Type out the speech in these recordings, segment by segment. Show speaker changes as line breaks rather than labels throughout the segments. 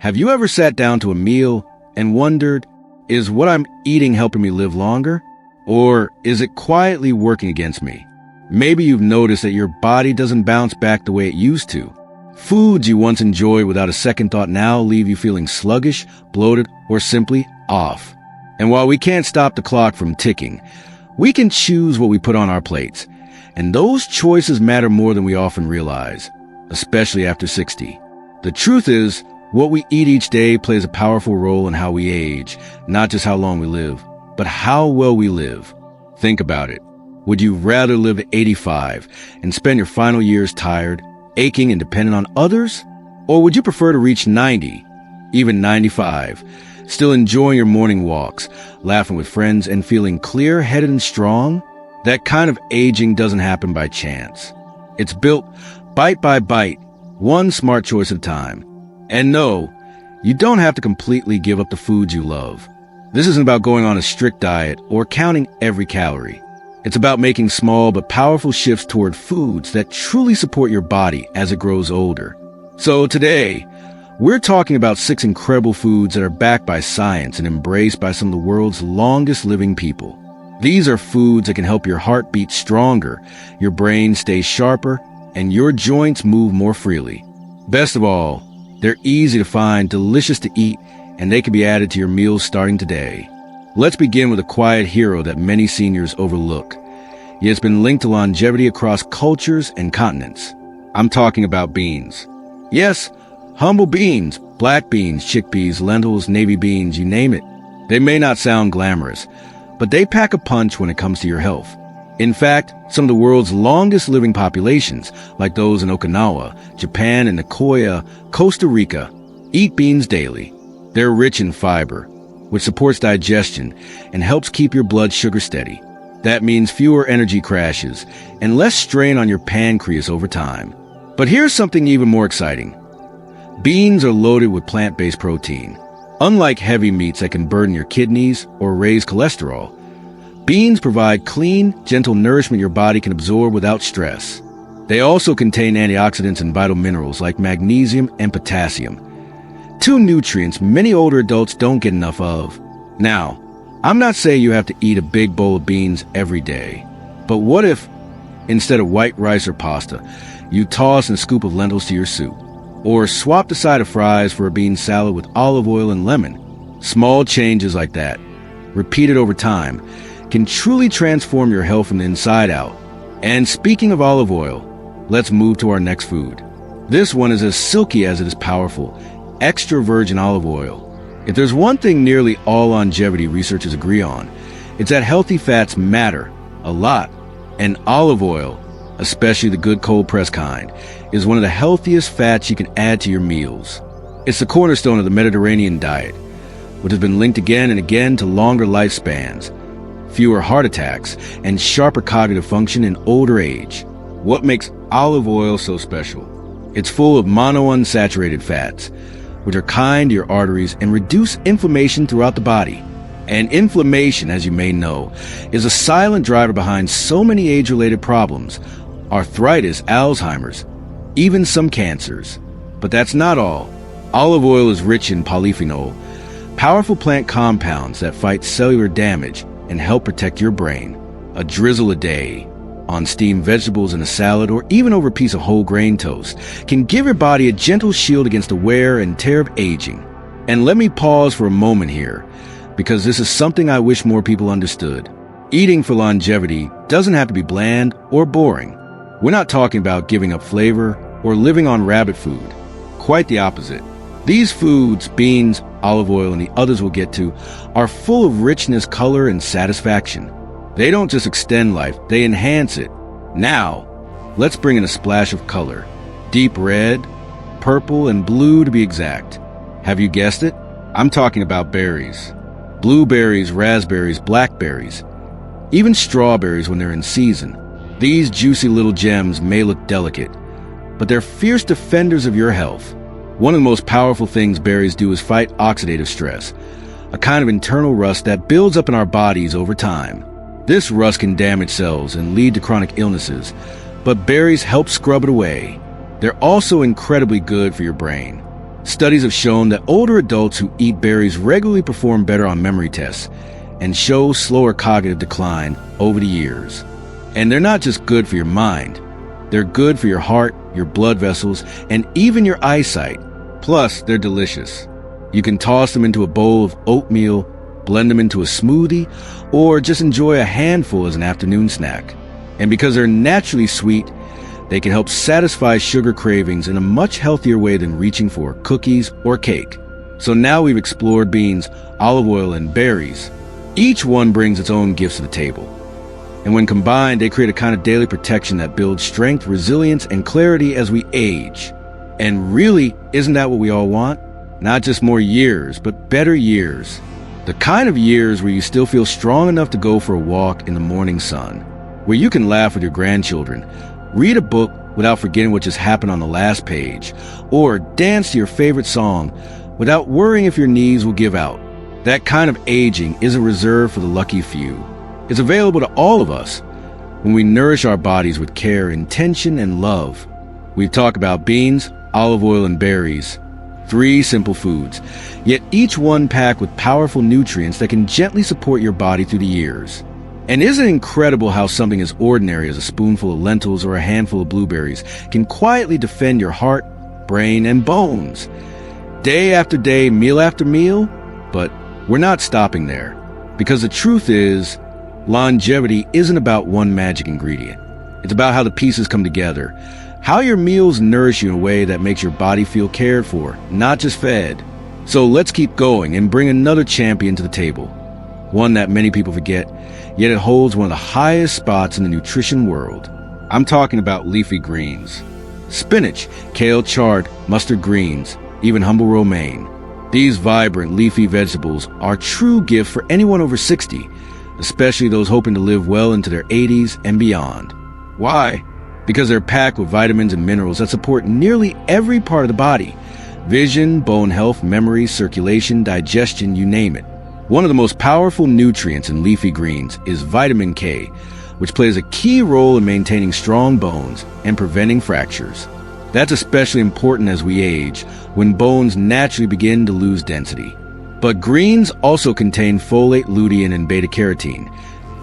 Have you ever sat down to a meal and wondered, is what I'm eating helping me live longer? Or is it quietly working against me? Maybe you've noticed that your body doesn't bounce back the way it used to. Foods you once enjoyed without a second thought now leave you feeling sluggish, bloated, or simply off. And while we can't stop the clock from ticking, we can choose what we put on our plates. And those choices matter more than we often realize, especially after 60. The truth is, what we eat each day plays a powerful role in how we age, not just how long we live, but how well we live. Think about it. Would you rather live to 85 and spend your final years tired, aching, and dependent on others? Or would you prefer to reach 90, even 95, still enjoying your morning walks, laughing with friends, and feeling clear-headed and strong? That kind of aging doesn't happen by chance. It's built bite by bite, one smart choice at a time. And no, you don't have to completely give up the foods you love. This isn't about going on a strict diet or counting every calorie. It's about making small but powerful shifts toward foods that truly support your body as it grows older. So today, we're talking about 6 incredible foods that are backed by science and embraced by some of the world's longest living people. These are foods that can help your heart beat stronger, your brain stay sharper, and your joints move more freely. Best of all, they're easy to find, delicious to eat, and they can be added to your meals starting today. Let's begin with a quiet hero that many seniors overlook, yet it's been linked to longevity across cultures and continents. I'm talking about beans. Yes, humble beans, black beans, chickpeas, lentils, navy beans, you name it. They may not sound glamorous, but they pack a punch when it comes to your health. In fact, some of the world's longest living populations, like those in Okinawa, Japan, and Nicoya, Costa Rica, eat beans daily. They're rich in fiber, which supports digestion and helps keep your blood sugar steady. That means fewer energy crashes and less strain on your pancreas over time. But here's something even more exciting. Beans are loaded with plant-based protein. Unlike heavy meats that can burden your kidneys or raise cholesterol, beans provide clean, gentle nourishment your body can absorb without stress. They also contain antioxidants and vital minerals like magnesium and potassium, 2 nutrients many older adults don't get enough of. Now, I'm not saying you have to eat a big bowl of beans every day, but what if, instead of white rice or pasta, you toss a scoop of lentils to your soup? Or swap the side of fries for a bean salad with olive oil and lemon? Small changes like that, repeated over time, can truly transform your health from the inside out. And speaking of olive oil, let's move to our next food. This one is as silky as it is powerful, extra virgin olive oil. If there's one thing nearly all longevity researchers agree on, it's that healthy fats matter a lot. And olive oil, especially the good cold-pressed kind, is one of the healthiest fats you can add to your meals. It's the cornerstone of the Mediterranean diet, which has been linked again and again to longer lifespans, fewer heart attacks, and sharper cognitive function in older age. What makes olive oil so special? It's full of monounsaturated fats, which are kind to your arteries and reduce inflammation throughout the body. And inflammation, as you may know, is a silent driver behind so many age-related problems: arthritis, Alzheimer's, even some cancers. But that's not all. Olive oil is rich in polyphenol, powerful plant compounds that fight cellular damage and help protect your brain. A drizzle a day on steamed vegetables in a salad or even over a piece of whole grain toast can give your body a gentle shield against the wear and tear of aging. And let me pause for a moment here, because this is something I wish more people understood. Eating for longevity doesn't have to be bland or boring. We're not talking about giving up flavor or living on rabbit food. Quite the opposite. These foods, beans, olive oil, and the others we'll get to, are full of richness, color, and satisfaction. They don't just extend life, they enhance it. Now, let's bring in a splash of color. Deep red, purple, and blue to be exact. Have you guessed it? I'm talking about berries. Blueberries, raspberries, blackberries, even strawberries when they're in season. These juicy little gems may look delicate, but they're fierce defenders of your health. One of the most powerful things berries do is fight oxidative stress, a kind of internal rust that builds up in our bodies over time. This rust can damage cells and lead to chronic illnesses, but berries help scrub it away. They're also incredibly good for your brain. Studies have shown that older adults who eat berries regularly perform better on memory tests and show slower cognitive decline over the years. And they're not just good for your mind. They're good for your heart, your blood vessels, and even your eyesight. Plus, they're delicious. You can toss them into a bowl of oatmeal, blend them into a smoothie, or just enjoy a handful as an afternoon snack. And because they're naturally sweet, they can help satisfy sugar cravings in a much healthier way than reaching for cookies or cake. So now we've explored beans, olive oil, and berries. Each one brings its own gifts to the table. And when combined, they create a kind of daily protection that builds strength, resilience, and clarity as we age. And really, isn't that what we all want? Not just more years, but better years. The kind of years where you still feel strong enough to go for a walk in the morning sun, where you can laugh with your grandchildren, read a book without forgetting what just happened on the last page, or dance to your favorite song without worrying if your knees will give out. That kind of aging isn't reserved for the lucky few. It's available to all of us when we nourish our bodies with care, intention, and love. We talk about beans, olive oil, and berries. 3 simple foods, yet each one packed with powerful nutrients that can gently support your body through the years. And isn't it incredible how something as ordinary as a spoonful of lentils or a handful of blueberries can quietly defend your heart, brain, and bones? Day after day, meal after meal? But we're not stopping there. Because the truth is, longevity isn't about one magic ingredient. It's about how the pieces come together. How your meals nourish you in a way that makes your body feel cared for, not just fed. So let's keep going and bring another champion to the table. One that many people forget, yet it holds one of the highest spots in the nutrition world. I'm talking about leafy greens. Spinach, kale, chard, mustard greens, even humble romaine. These vibrant leafy vegetables are true gifts for anyone over 60, especially those hoping to live well into their 80s and beyond. Why? Because they're packed with vitamins and minerals that support nearly every part of the body. Vision, bone health, memory, circulation, digestion, you name it. One of the most powerful nutrients in leafy greens is vitamin K, which plays a key role in maintaining strong bones and preventing fractures. That's especially important as we age, when bones naturally begin to lose density. But greens also contain folate, lutein, and beta-carotene,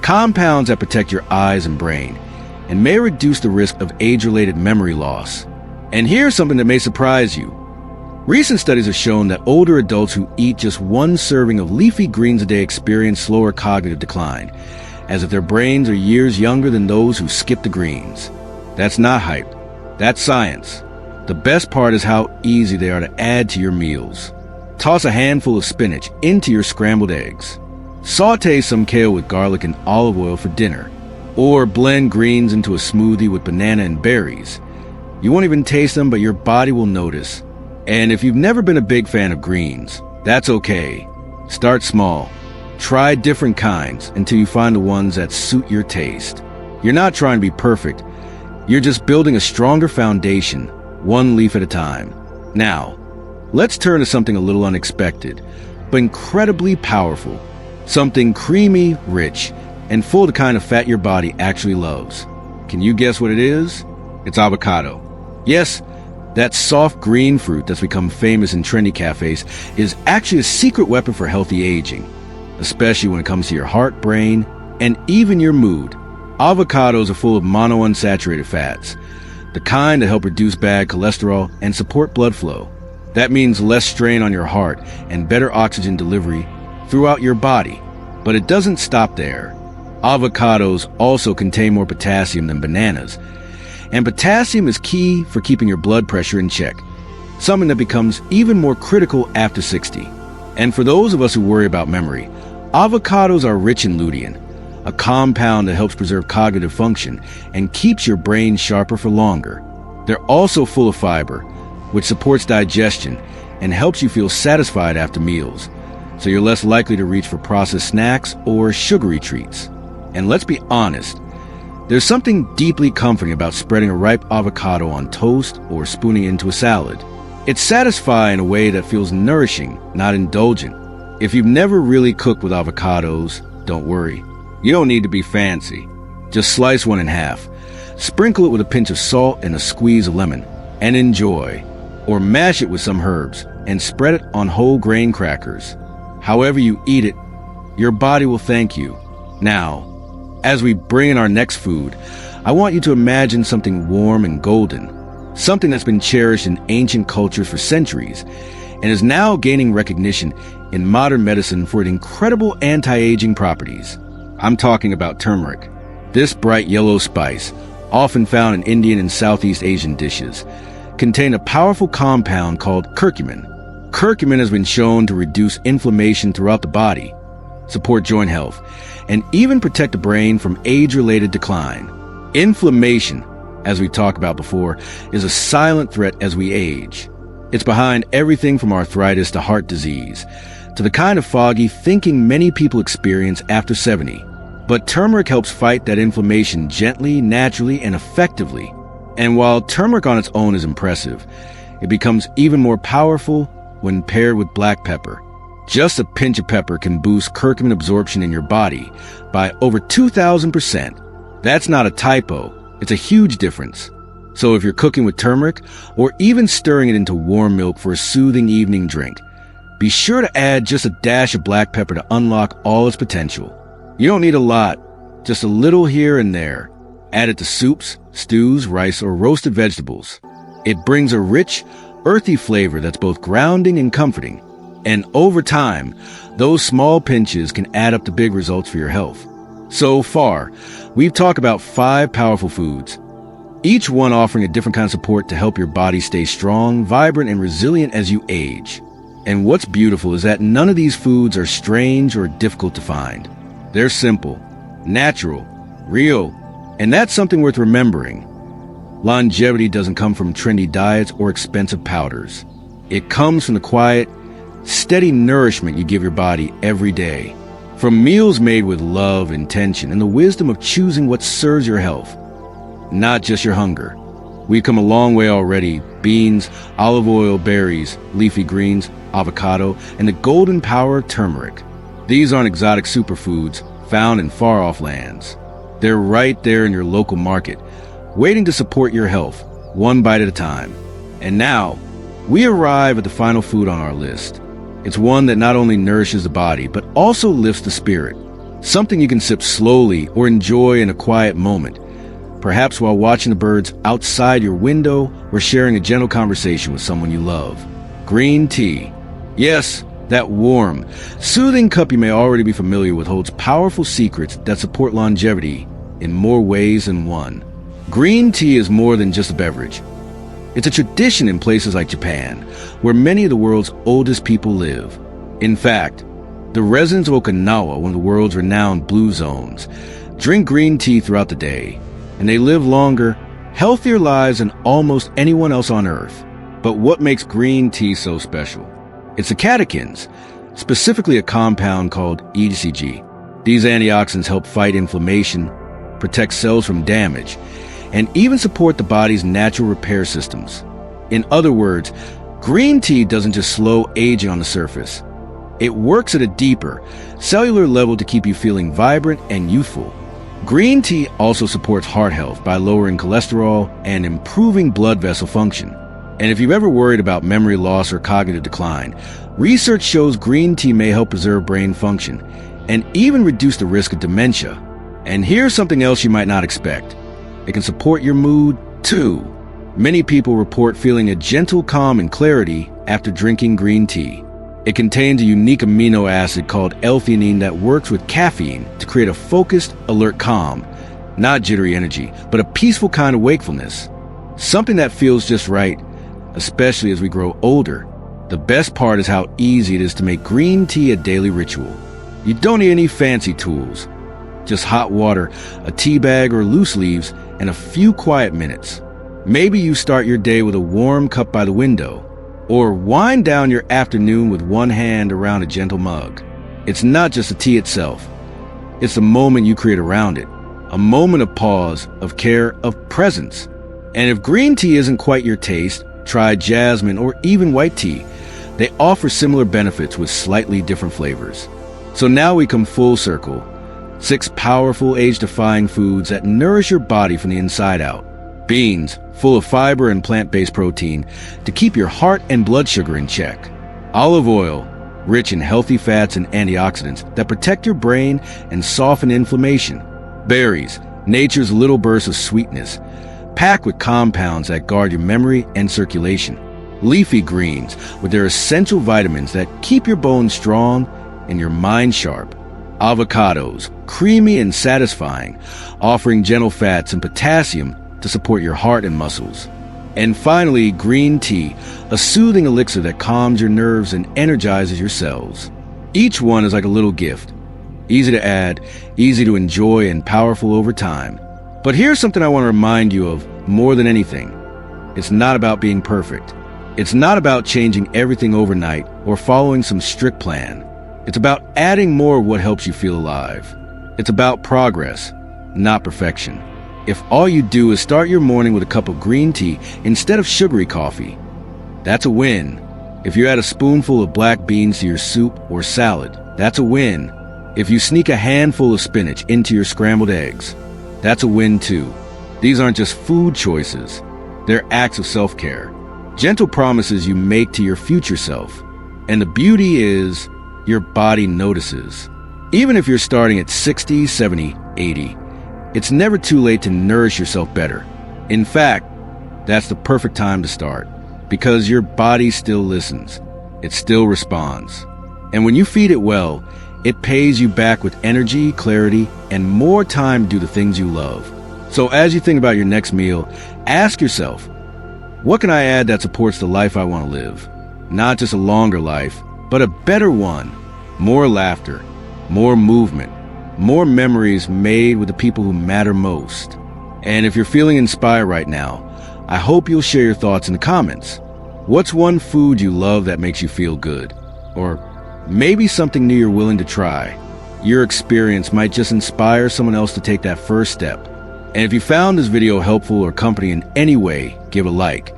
compounds that protect your eyes and brain, and may reduce the risk of age-related memory loss. And here's something that may surprise you. Recent studies have shown that older adults who eat just 1 serving of leafy greens a day experience slower cognitive decline, as if their brains are years younger than those who skip the greens. That's not hype. That's science. The best part is how easy they are to add to your meals. Toss a handful of spinach into your scrambled eggs. Sauté some kale with garlic and olive oil for dinner. Or blend greens into a smoothie with banana and berries. You won't even taste them, but your body will notice. And if you've never been a big fan of greens, that's okay. Start small. Try different kinds until you find the ones that suit your taste. You're not trying to be perfect. You're just building a stronger foundation, one leaf at a time. Now, let's turn to something a little unexpected, but incredibly powerful. Something creamy, rich, and full of the kind of fat your body actually loves. Can you guess what it is? It's avocado. Yes, that soft green fruit that's become famous in trendy cafes is actually a secret weapon for healthy aging, especially when it comes to your heart, brain, and even your mood. Avocados are full of monounsaturated fats, the kind that help reduce bad cholesterol and support blood flow. That means less strain on your heart and better oxygen delivery throughout your body. But it doesn't stop there. Avocados also contain more potassium than bananas, and potassium is key for keeping your blood pressure in check, something that becomes even more critical after 60. And for those of us who worry about memory, avocados are rich in lutein, a compound that helps preserve cognitive function and keeps your brain sharper for longer. They're also full of fiber, which supports digestion and helps you feel satisfied after meals, so you're less likely to reach for processed snacks or sugary treats. And let's be honest, there's something deeply comforting about spreading a ripe avocado on toast or spooning it into a salad. It's satisfying in a way that feels nourishing, not indulgent. If you've never really cooked with avocados, don't worry. You don't need to be fancy. Just slice one in half, sprinkle it with a pinch of salt and a squeeze of lemon, and enjoy. or mash it with some herbs and spread it on whole grain crackers. However you eat it, your body will thank you. Now, as we bring in our next food, I want you to imagine something warm and golden, something that's been cherished in ancient cultures for centuries and is now gaining recognition in modern medicine for its incredible anti-aging properties. I'm talking about turmeric. This bright yellow spice, often found in Indian and Southeast Asian dishes, contains a powerful compound called curcumin. Curcumin has been shown to reduce inflammation throughout the body, support joint health, and even protect the brain from age-related decline. Inflammation, as we talked about before, is a silent threat as we age. It's behind everything from arthritis to heart disease, to the kind of foggy thinking many people experience after 70. But turmeric helps fight that inflammation gently, naturally, and effectively. And while turmeric on its own is impressive, it becomes even more powerful when paired with black pepper. Just a pinch of pepper can boost curcumin absorption in your body by over 2,000%. That's not a typo. It's a huge difference. So if you're cooking with turmeric, or even stirring it into warm milk for a soothing evening drink, be sure to add just a dash of black pepper to unlock all its potential. You don't need a lot, just a little here and there. Add it to soups, stews, rice, or roasted vegetables. It brings a rich, earthy flavor that's both grounding and comforting. And over time, those small pinches can add up to big results for your health. So far, we've talked about 5 powerful foods, each one offering a different kind of support to help your body stay strong, vibrant, and resilient as you age. And what's beautiful is that none of these foods are strange or difficult to find. They're simple, natural, real, and that's something worth remembering. Longevity doesn't come from trendy diets or expensive powders. It comes from the quiet, steady nourishment you give your body every day. From meals made with love, intention, and the wisdom of choosing what serves your health, not just your hunger. We've come a long way already. Beans, olive oil, berries, leafy greens, avocado, and the golden power of turmeric. These aren't exotic superfoods found in far-off lands. They're right there in your local market, waiting to support your health, one bite at a time. And now, we arrive at the final food on our list. It's one that not only nourishes the body, but also lifts the spirit. Something you can sip slowly or enjoy in a quiet moment, perhaps while watching the birds outside your window or sharing a gentle conversation with someone you love. Green tea. Yes, that warm, soothing cup you may already be familiar with holds powerful secrets that support longevity in more ways than one. Green tea is more than just a beverage. It's a tradition in places like Japan, where many of the world's oldest people live. In fact, the residents of Okinawa, one of the world's renowned blue zones, drink green tea throughout the day, and they live longer, healthier lives than almost anyone else on Earth. But what makes green tea so special? It's the catechins, specifically a compound called ECG. These antioxidants help fight inflammation, protect cells from damage, and even support the body's natural repair systems. In other words, green tea doesn't just slow aging on the surface. It works at a deeper, cellular level to keep you feeling vibrant and youthful. Green tea also supports heart health by lowering cholesterol and improving blood vessel function. And if you've ever worried about memory loss or cognitive decline, research shows green tea may help preserve brain function and even reduce the risk of dementia. And here's something else you might not expect. It can support your mood, too. Many people report feeling a gentle calm and clarity after drinking green tea. It contains a unique amino acid called L-theanine that works with caffeine to create a focused, alert calm. Not jittery energy, but a peaceful kind of wakefulness. Something that feels just right, especially as we grow older. The best part is how easy it is to make green tea a daily ritual. You don't need any fancy tools. Just hot water, a tea bag or loose leaves, and a few quiet minutes. Maybe you start your day with a warm cup by the window, or wind down your afternoon with one hand around a gentle mug. It's not just the tea itself. It's the moment you create around it. A moment of pause, of care, of presence. And if green tea isn't quite your taste, try jasmine or even white tea. They offer similar benefits with slightly different flavors. So now we come full circle. 6 powerful age-defying foods that nourish your body from the inside out. Beans, full of fiber and plant-based protein to keep your heart and blood sugar in check. Olive oil, rich in healthy fats and antioxidants that protect your brain and soften inflammation. Berries, nature's little bursts of sweetness, packed with compounds that guard your memory and circulation. Leafy greens, with their essential vitamins that keep your bones strong and your mind sharp. Avocados, creamy and satisfying, offering gentle fats and potassium to support your heart and muscles. And finally, green tea, a soothing elixir that calms your nerves and energizes your cells. Each one is like a little gift. Easy to add, easy to enjoy, and powerful over time. But here's something I want to remind you of more than anything. It's not about being perfect. It's not about changing everything overnight or following some strict plan. It's about adding more of what helps you feel alive. It's about progress, not perfection. If all you do is start your morning with a cup of green tea instead of sugary coffee, that's a win. If you add a spoonful of black beans to your soup or salad, that's a win. If you sneak a handful of spinach into your scrambled eggs, that's a win too. These aren't just food choices. They're acts of self-care. Gentle promises you make to your future self. And the beauty is, your body notices. Even if you're starting at 60, 70, 80, it's never too late to nourish yourself better. In fact, that's the perfect time to start, because your body still listens. It still responds. And when you feed it well, it pays you back with energy, clarity, and more time to do the things you love. So as you think about your next meal, ask yourself, what can I add that supports the life I want to live? Not just a longer life, but a better one. More laughter, more movement, more memories made with the people who matter most. And if you're feeling inspired right now, I hope you'll share your thoughts in the comments. What's one food you love that makes you feel good? Or maybe something new you're willing to try. Your experience might just inspire someone else to take that first step. And if you found this video helpful or comforting in any way, give a like.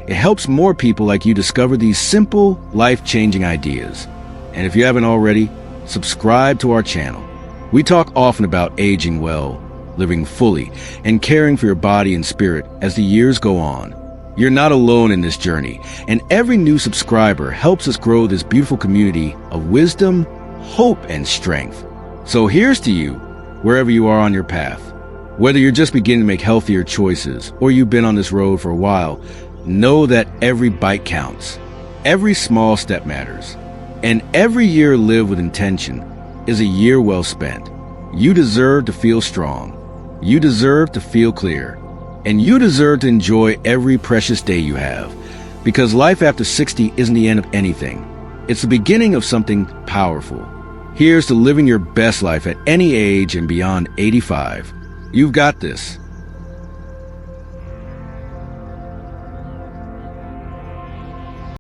It helps more people like you discover these simple, life-changing ideas. And if you haven't already, subscribe to our channel. We talk often about aging well, living fully, and caring for your body and spirit as the years go on. You're not alone in this journey, and every new subscriber helps us grow this beautiful community of wisdom, hope, and strength. So here's to you, wherever you are on your path. Whether you're just beginning to make healthier choices, or you've been on this road for a while, know that every bite counts. Every small step matters. And every year lived with intention is a year well spent. You deserve to feel strong. You deserve to feel clear. And you deserve to enjoy every precious day you have. Because life after 60 isn't the end of anything. It's the beginning of something powerful. Here's to living your best life at any age and beyond 85. You've got this.